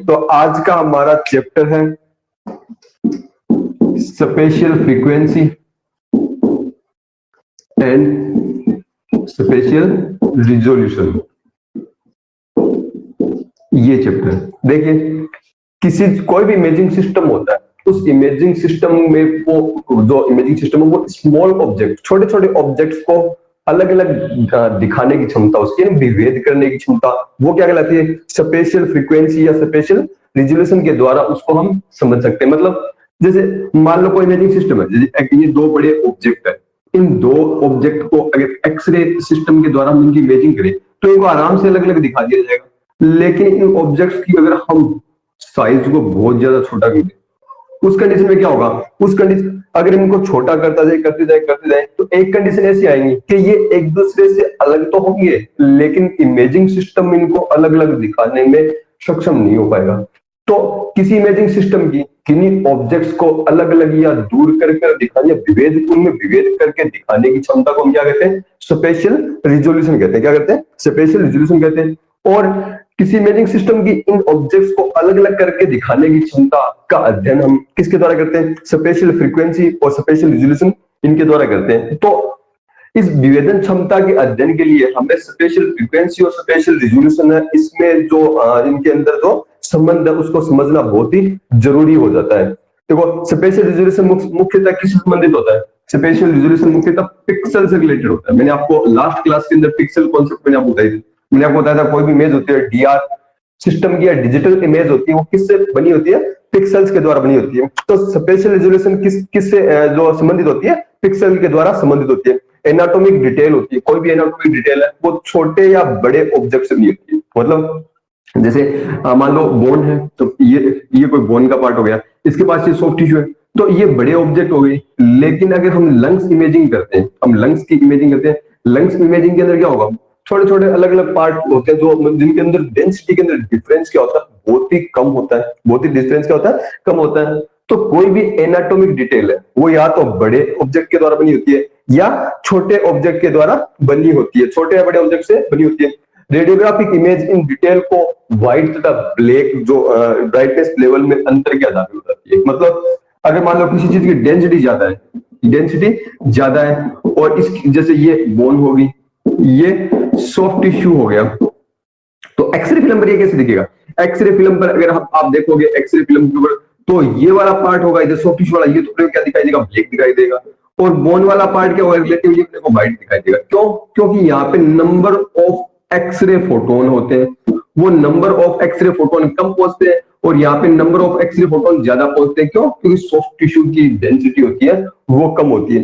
तो आज का हमारा चैप्टर है spatial frequency and spatial resolution. ये चैप्टर देखिए, कोई भी इमेजिंग सिस्टम होता है, उस इमेजिंग सिस्टम में वो जो इमेजिंग सिस्टम है वो स्मॉल ऑब्जेक्ट, छोटे छोटे ऑब्जेक्ट्स को अलग अलग दिखाने की क्षमता, उसकी विभेद करने की क्षमता, वो क्या कहलाती है? स्पेशियल फ्रीक्वेंसी या स्पेशियल रिजोल्यूशन के द्वारा उसको हम समझ सकते हैं। मतलब जैसे मान लो कोई इमेजिंग सिस्टम है, जैसे ये दो बड़े ऑब्जेक्ट है, इन दो ऑब्जेक्ट को अगर एक्सरे सिस्टम के द्वारा हम इनकी इमेजिंग करें तो इनको आराम से अलग अलग दिखा दिया जाएगा। लेकिन इन ऑब्जेक्ट्स की अगर हम साइज को बहुत ज्यादा छोटा कर दें, उस कंडीशन में क्या होगा? उस कंडीशन अगर इनको छोटा करते जाए तो एक कंडीशन ऐसी आएंगी कि ये एक दूसरे से अलग तो होंगे, लेकिन इमेजिंग सिस्टम इनको अलग अलग दिखाने में सक्षम नहीं हो पाएगा। तो किसी इमेजिंग सिस्टम की किन्हीं ऑब्जेक्ट्स को अलग अलग या दूर कर दिखाने, उनमें विभेद करके दिखाने की क्षमता को हम क्या कहते हैं? स्पेशियल रिजोल्यूशन कहते हैं। क्या कहते हैं? स्पेशियल रिजोल्यूशन कहते हैं। और किसी इमेजिंग सिस्टम की इन ऑब्जेक्ट्स को अलग अलग करके दिखाने की क्षमता का अध्ययन हम किसके द्वारा करते हैं? स्पेशियल फ्रीक्वेंसी और स्पेशियल रिजोल्यूशन इनके द्वारा करते हैं। तो इस विभेदन क्षमता के अध्ययन के लिए हमें स्पेशियल फ्रीक्वेंसी और स्पेशियल रिजोल्यूशन है, इसमें जो इनके अंदर जो संबंध है उसको समझना बहुत ही जरूरी हो जाता है। देखो, स्पेशियल रिजोल्यूशन मुख्यतः किससे संबंधित होता है? स्पेशियल रिजोल्यूशन मुख्यतः पिक्सल से रिलेटेड होता है। मैंने आपको लास्ट क्लास के अंदर पिक्सल कॉन्सेप्ट मैंने आपको बताई थी। मैंने आपको बताया था कोई भी इमेज होती है डीआर सिस्टम की या डिजिटल इमेज होती है, वो किससे बनी होती है? पिक्सल्स के द्वारा बनी होती है। तो स्पेशियल रिजोल्यूशन किससे जो संबंधित होती है? पिक्सल के द्वारा संबंधित होती है। एनाटॉमिक डिटेल होती है, कोई भी एनाटॉमिक डिटेल है वो छोटे या बड़े ऑब्जेक्ट से बनी होती है। मतलब जैसे मान लो बोन है, तो ये कोई बोन का पार्ट हो गया, इसके पास ये सॉफ्ट टिश्यू है, तो ये बड़े ऑब्जेक्ट हो गए। लेकिन अगर हम लंग्स इमेजिंग करते हैं, हम लंग्स की इमेजिंग करते हैं, लंग्स इमेजिंग के अंदर क्या होगा? छोटे छोटे अलग अलग पार्ट होते हैं जो जिनके अंदर डेंसिटी के अंदर डिफरेंस क्या होता है? बहुत ही कम होता है। बहुत ही डिफरेंस क्या होता है? कम होता है। तो कोई भी एनाटॉमिक डिटेल है वो या तो बड़े ऑब्जेक्ट के द्वारा बनी होती है या छोटे ऑब्जेक्ट के द्वारा बनी होती है, छोटे या बड़े ऑब्जेक्ट से बनी होती है। रेडियोग्राफिक इमेज इन डिटेल को व्हाइट तथा ब्लैक जो ब्राइटनेस लेवल में अंतर के आधार पर बताती है। मतलब अगर मान लो किसी चीज की डेंसिटी ज्यादा है और इस जैसे ये बोन होगी, ये सॉफ्ट टिश्यू हो गया, तो एक्सरे फिल्म पर ये कैसे दिखेगा? एक्सरे फिल्म पर अगर आप देखोगे एक्सरे फिल्म के ऊपर, तो ये वाला पार्ट होगा इधर सॉफ्ट टिश्यू वाला, ये तो क्या दिखाई देगा? ब्लैक दिखाई देगा। और बोन वाला पार्ट क्या होगा? रिलेटिवली अपने को व्हाइट दिखाई देगा। क्यों? क्योंकि यहाँ पे नंबर ऑफ एक्सरे फोटोन होते हैं, वो नंबर ऑफ एक्सरे फोटोन कम पहुंचते हैं और यहाँ पे नंबर ऑफ एक्सरे फोटोन ज्यादा पहुंचते हैं। क्यों? क्योंकि सॉफ्ट टिश्यू की डेंसिटी होती है वो कम होती है।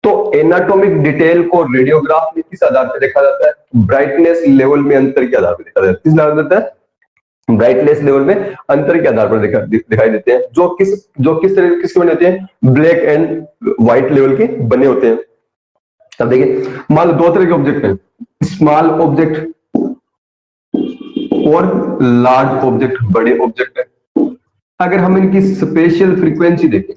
तो एनाटॉमिक डिटेल को रेडियोग्राफ में किस आधार पर देखा जाता है? ब्राइटनेस लेवल में अंतर के आधार पर देखा जाता है। किस आधार पर देखा जाता है? ब्राइटनेस लेवल में अंतर के आधार पर दिखाई देते हैं, जो किस तरह किसके बने होते हैं? ब्लैक एंड व्हाइट लेवल के बने होते हैं। अब देखिए, मान लो दो तरह के ऑब्जेक्ट हैं, स्मॉल ऑब्जेक्ट और लार्ज ऑब्जेक्ट, बड़े ऑब्जेक्ट है। अगर हम इनकी स्पेशियल फ्रीक्वेंसी देखें,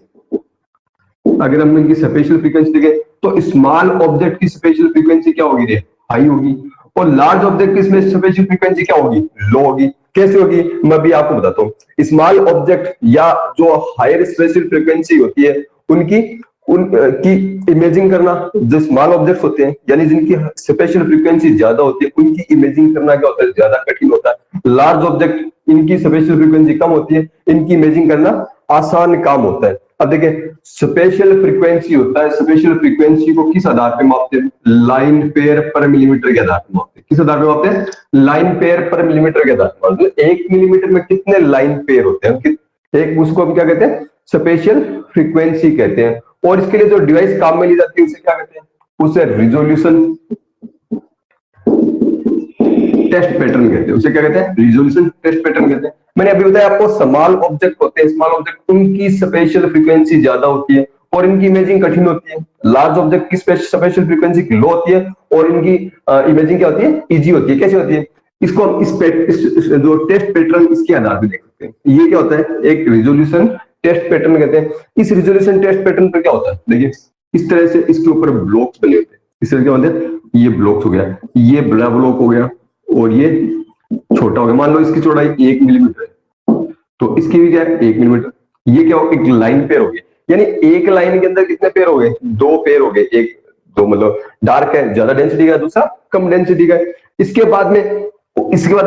तो स्मॉल ऑब्जेक्ट की स्पेशियल फ्रीक्वेंसी क्या होगी? हाई होगी। और लार्ज ऑब्जेक्ट की स्पेशियल फ्रीक्वेंसी क्या होगी? लो होगी। कैसे होगी? मैं भी आपको बताता हूँ। स्मॉल ऑब्जेक्ट या जो हायर स्पेशियल फ्रीक्वेंसी होती है उनकी इमेजिंग करना, जो स्मॉल ऑब्जेक्ट्स होते हैं यानी जिनकी स्पेशियल फ्रीक्वेंसी ज्यादा होती है, उनकी इमेजिंग करना क्या होता है? ज्यादा कठिन होता है। लार्ज ऑब्जेक्ट इनकी स्पेशियल फ्रीक्वेंसी कम होती है, इनकी इमेजिंग करना आसान काम होता है। अब देखिए, स्पेशियल फ्रीक्वेंसी होता है, स्पेशियल फ्रीक्वेंसी को किस आधार पे मापते हैं? लाइन पेयर पर मिलीमीटर के आधार पर मापते हैं। किस आधार पे मापते हैं? लाइन पेयर पर मिलीमीटर के आधार पर। मतलब 1 मिलीमीटर में कितने लाइन पेयर होते हैं? एक उसको हम क्या कहते हैं? स्पेशियल फ्रीक्वेंसी कहते हैं। और इसके लिए जो डिवाइस काम में ली जाती है उसे क्या कहते हैं? उसे रिजोल्यूशन टेस्ट पैटर्न कहते हैं। उसे क्या कहते हैं? रिजोल्यूशन टेस्ट पैटर्न कहते हैं। मैंने अभी बताया आपको, स्मॉल ऑब्जेक्ट होते हैं, स्मॉल ऑब्जेक्ट उनकी स्पेशियल फ्रीक्वेंसी ज्यादा होती है और इनकी इमेजिंग कठिन होती है। लार्ज ऑब्जेक्ट की स्पेशियल फ्रीक्वेंसी लो होती है और इनकी इमेजिंग क्या होती है? इजी होती है। कैसे होती है? इसको हम जो टेस्ट पैटर्न इसके आधार पर देख सकते हैं। ये क्या होता है? एक रिजोल्यूशन टेस्ट पैटर्न कहते हैं। इस रिजोल्यूशन टेस्ट पैटर्न पर क्या होता है? देखिए, इस तरह से इसके ऊपर ब्लॉक्स बने होते हैं। इस तरह क्या होते हैं? ये ब्लॉक्स हो गया, ये बड़ा ब्लॉक हो गया और ये छोटा हो गया। मान लो इसकी चौड़ाई 1 मिलीमीटर है, इसकी भी क्या है 1 मिलीमीटर। ये क्या हो, एक लाइन पेयर हो गई, यानी एक लाइन के अंदर कितने पेयर हो गए, 2 पेयर हो गए। एक दो मतलब डार्क है ज्यादा डेंसिटी का, दूसरा कम डेंसिटी का है। इसके बाद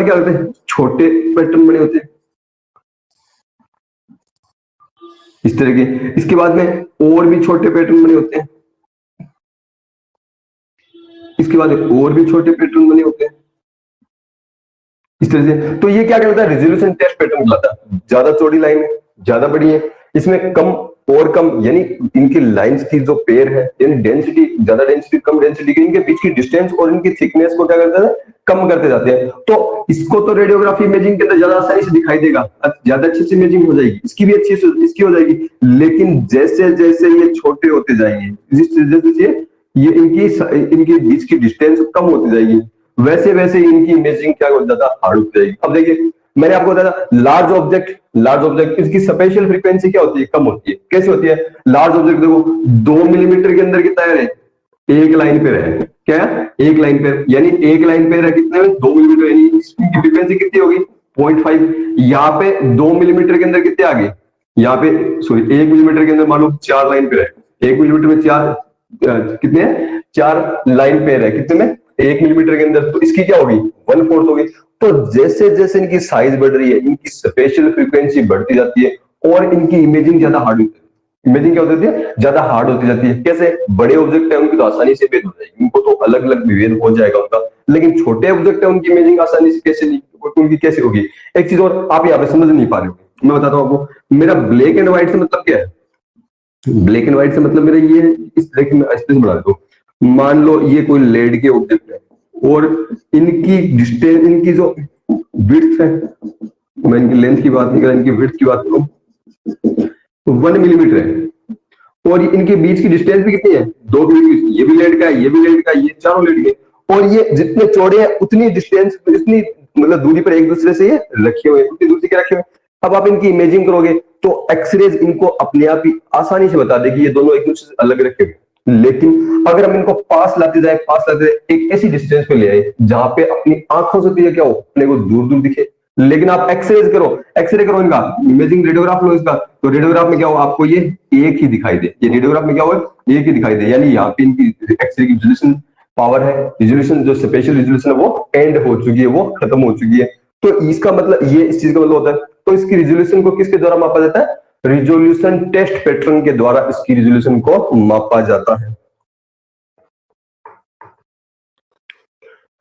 क्या होते हैं, छोटे पैटर्न बने होते हैं इस तरह के। इसके बाद में और भी छोटे पैटर्न बने होते हैं, इसके बाद और भी छोटे पैटर्न बने होते हैं इस तरह से। तो ये क्या कहलाता है, रेजोल्यूशन टेस्ट पैटर्न कहलाता है। ज्यादा चौड़ी लाइन है, ज्यादा बड़ी है, इसमें कम और कम, यानी इनकी लाइंस की जो पेयर है, यानी डेंसिटी, ज्यादा डेंसिटी कम डेंसिटी की, इनके बीच की डिस्टेंस और इनकी थिकनेस को क्या करते हैं, कम करते जाते हैं। तो इसको तो रेडियोग्राफी इमेजिंग के अंदर ज्यादा आसानी से दिखाई देगा, ज्यादा अच्छी से इमेजिंग हो जाएगी, इसकी भी अच्छी से इसकी हो जाएगी। लेकिन जैसे जैसे ये छोटे होते जाएंगे, जैसे ये इनके बीच की डिस्टेंस कम होती जाएगी, वैसे वैसे इनकी इमेजिंग क्या हो जाता, हार्ड होती जाएगी। अब देखिए मैंने आपको बताया लार्ज ऑब्जेक्ट इसकी स्पेशल फ्रीक्वेंसी क्या होती है, कम होती है। कैसे होती है, लार्ज ऑब्जेक्ट देखो 2 मिलीमीटर के अंदर कितना है, एक लाइन पे है, क्या एक लाइन पे, यानी एक लाइन पे है कितने में 2 मिलीमीटर, यानी इसकी फ्रीक्वेंसी कितनी होगी 0.5। यहाँ पे 2 मिलीमीटर के अंदर कितने आ गए, यहाँ पे सॉरी 1 मिलीमीटर के अंदर मान लो 4 लाइन पे है, 1 मिलीमीटर में 4 कितने हैं, 4 लाइन पेयर है, कितने में 1 मिलीमीटर के अंदर। तो इसकी क्या होगी 1/4 होगी। तो जैसे जैसे इनकी साइज बढ़ रही है, इनकी स्पेशल फ्रीक्वेंसी बढ़ती जाती है और इनकी इमेजिंग ज्यादा हार्ड होती है। इमेजिंग क्या होती है, ज्यादा हार्ड होती जाती है। कैसे, बड़े ऑब्जेक्ट है उनकी तो आसानी से भेद हो जाएगी, उनको तो अलग अलग विभेद हो जाएगा उनका, लेकिन छोटे ऑब्जेक्ट है उनकी इमेजिंग आसानी से कैसे नहीं, उनकी कैसे होगी। एक चीज और आप यहाँ पे समझ नहीं पा रहे हो, मैं बताता हूँ आपको। मेरा ब्लैक एंड व्हाइट से मतलब क्या है, ब्लैक एंड व्हाइट से मतलब मेरा ये है, इस देखिए मैं अच्छे से बना दो। मान लो ये कोई लेड के ऑब्जेक्ट है और इनकी डिस्टेंस, इनकी जो विड्थ है, मैं इनकी लेंथ की बात नहीं कर रहा, इनकी विड्थ की बात करूं 1 मिलीमीटर है और इनके बीच की डिस्टेंस भी कितनी है 2 मिलीमीटर। ये भी लेड का है, ये भी लेड का है, ये चारों लेड के, और ये जितने चौड़े हैं उतनी डिस्टेंस, इतनी मतलब दूरी पर एक दूसरे से ये रखे हुए, उतनी दूरी के रखे हुए। अब आप इनकी इमेजिंग करोगे तो एक्सरेज इनको अपने आप ही आसानी से बता दे कि ये दोनों एक दूसरे से अलग रखे हुए। लेकिन अगर हम इनको पास लाते जाए एक ऐसी डिस्टेंस पे ले आए जहां पे अपनी आंखों से क्या हो, अपने को दूर दूर दिखे। लेकिन आप एक्सरे करो इनका, इमेजिंग रेडियोग्राफ लो इसका, तो रेडियोग्राफ में क्या हो, आपको ये एक ही दिखाई दे, ये रेडियोग्राफ में क्या हो, एक ही दिखाई दे। यानी यहाँ पे इनकी एक्सरे की रेजोल्यूशन पावर है, रेजोल्यूशन जो स्पेशल रेजोल्यूशन है वो एंड हो चुकी है, वो खत्म हो चुकी है। तो इसका मतलब ये इस चीज का मतलब होता है। तो इसकी रेजोल्यूशन को किसके द्वारा मापा जाता है, रिजोल्यूशन टेस्ट पैटर्न के द्वारा इसकी रिजोल्यूशन को मापा जाता है।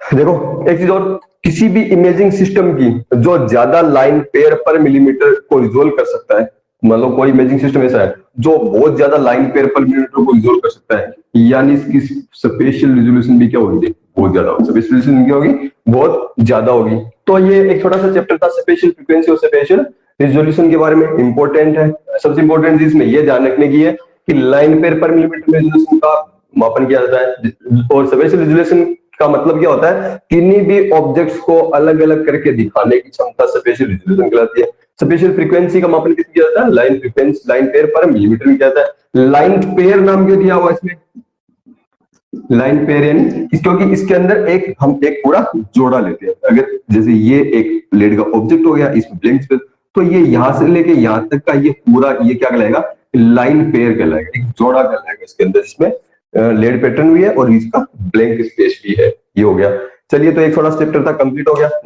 देखो एक चीज और, किसी भी इमेजिंग सिस्टम की जो ज्यादा लाइन पेयर पर मिलीमीटर को रिजोल्व कर सकता है, मतलब कोई इमेजिंग सिस्टम ऐसा है जो बहुत ज्यादा लाइन पेयर पर मिलीमीटर को रिजोल्व कर सकता है, यानी इसकी स्पेशल रिजोल्यूशन भी क्या होगी, बहुत ज्यादा होगी। स्पेशल रिजोल्यूशन क्या होगी, बहुत ज्यादा होगी। तो ये एक छोटा सा चैप्टर था स्पेशल फ्रीक्वेंसी और स्पेशल रिजोल्यूशन के बारे में, इंपॉर्टेंट है। सबसे इंपॉर्टेंट चीज इसमें ये ध्यान रखने की है कि लाइन पेयर पर मिलीमीटर रेजोल्यूशन का मापन किया जाता है, और स्पेशल रिजोल्यूशन का मतलब क्या होता है, किन्हीं भी ऑब्जेक्ट्स को अलग अलग करके दिखाने की क्षमता स्पेशल रिजोल्यूशन कहलाती है। स्पेशल फ्रीक्वेंसी का मापन किस किया जाता है, लाइन फ्रीक्वेंसी, लाइन पेयर पर मिलीमीटर में किया जाता है। लाइन पेयर नाम क्यों दिया हुआ इसमें, लाइन पेयर यानी क्योंकि इसके अंदर हम एक पूरा जोड़ा लेते हैं। अगर जैसे ये एक लेड का ऑब्जेक्ट हो गया, इसमें ब्लैंक स्पेस, तो ये यहां से लेके यहां तक का ये पूरा ये क्या कहलाएगा, लाइन पेयर कहलाएगा, एक जोड़ा कहलाएगा इसके अंदर, जिसमें लेड पैटर्न भी है और इसका ब्लैंक स्पेस भी है। ये हो गया। चलिए तो एक थोड़ा चैप्टर था, कंप्लीट हो गया।